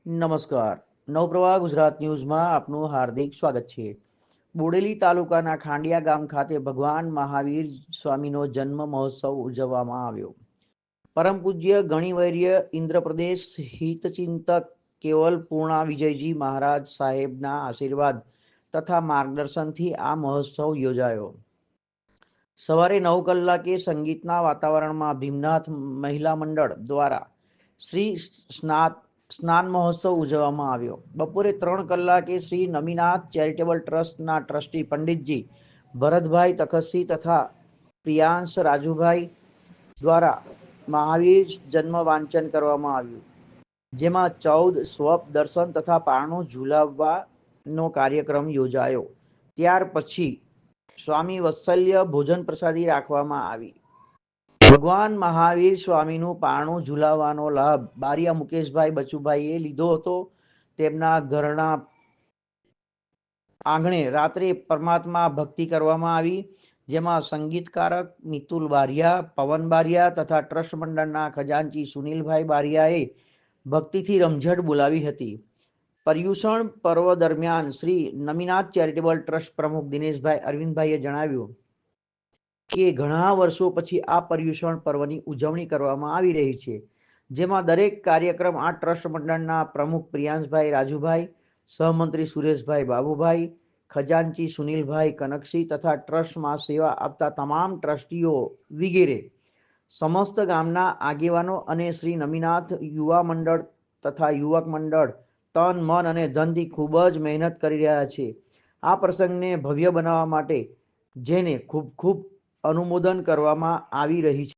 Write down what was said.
નમસ્કાર. નવપ્રવાહ ગુજરાત ન્યૂઝમાં આપનું હાર્દિક સ્વાગત છે. બોડેલી તાલુકાના ખાંડિયા ગામ ખાતે ભગવાન મહાવીર સ્વામીનો જન્મ મહોત્સવ ઉજવવામાં આવ્યો. પરમ પૂજ્ય ગણિવર્ય ઇન્દ્રપ્રદેશ હિતચિંતક કેવલ પૂર્ણા વિજયજી મહારાજ સાહેબના આશીર્વાદ તથા માર્ગદર્શનથી આ મહોત્સવ યોજાયો. સવારે 9 કલાકે સંગીતના વાતાવરણમાં ભીમનાથ મહિલા મંડળ દ્વારા શ્રી સ્નાન મહોત્સવ ઉજવવામાં આવ્યો. બપોરે 3 કલાકે શ્રી નમીનાથ ચેરિટેબલ ટ્રસ્ટના ટ્રસ્ટી પંડિતજી ભરતભાઈ તખતસિંહ તથા પ્રિયાંશ રાજુભાઈ દ્વારા મહાવીર જન્મ વાંચન કરવામાં આવ્યું, જેમાં 14 સ્વપ દર્શન તથા પારણું ઝુલાવવાનો કાર્યક્રમ યોજાયો. ત્યાર પછી સ્વામી વત્સલ્ય ભોજન પ્રસાદી રાખવામાં આવી. ભગવાન મહાવીર સ્વામીનું પારણું ઝુલાવવાનો લાભ બારિયા મુકેશભાઈ બચુભાઈએ લીધો હતો. તેમના ઘરના આંગણે રાત્રે પરમાત્મા ભક્તિ કરવામાં આવી, જેમાં સંગીતકારક મિતુલ બારિયા, પવન બારિયા તથા ટ્રસ્ટ મંડળના ખજાનચી સુનિલભાઈ બારિયાએ ભક્તિથી રમઝટ બોલાવી હતી. પર્યુષણ પર્વ દરમિયાન શ્રી નમીનાથ ચેરિટેબલ ટ્રસ્ટ પ્રમુખ દિનેશભાઈ અરવિંદભાઈએ જણાવ્યું કે ઘણા વર્ષો પછી આ પર્યુષણ પર્વની ઉજવણી કરવામાં આવી રહી છે, જેમાં દરેક કાર્યક્રમ આ ટ્રસ્ટ મંડળના પ્રમુખ પ્રિયાંશભાઈ રાજુભાઈ, સહમંત્રી સુરેશભાઈ બાબુભાઈ, ખજાનચી સુનિલભાઈ કનકસિંહ તથા ટ્રસ્ટમાં સેવા આપતા તમામ ટ્રસ્ટીઓ વગેરે સમસ્ત ગામના આગેવાનો અને શ્રી નમીનાથ યુવા મંડળ તથા યુવક મંડળ તન મન અને ધનથી ખૂબ જ મહેનત કરી રહ્યા છે. આ પ્રસંગને ભવ્ય બનાવવા માટે જેને ખૂબ ખૂબ અનુમોદન કરવામાં આવી રહી છે.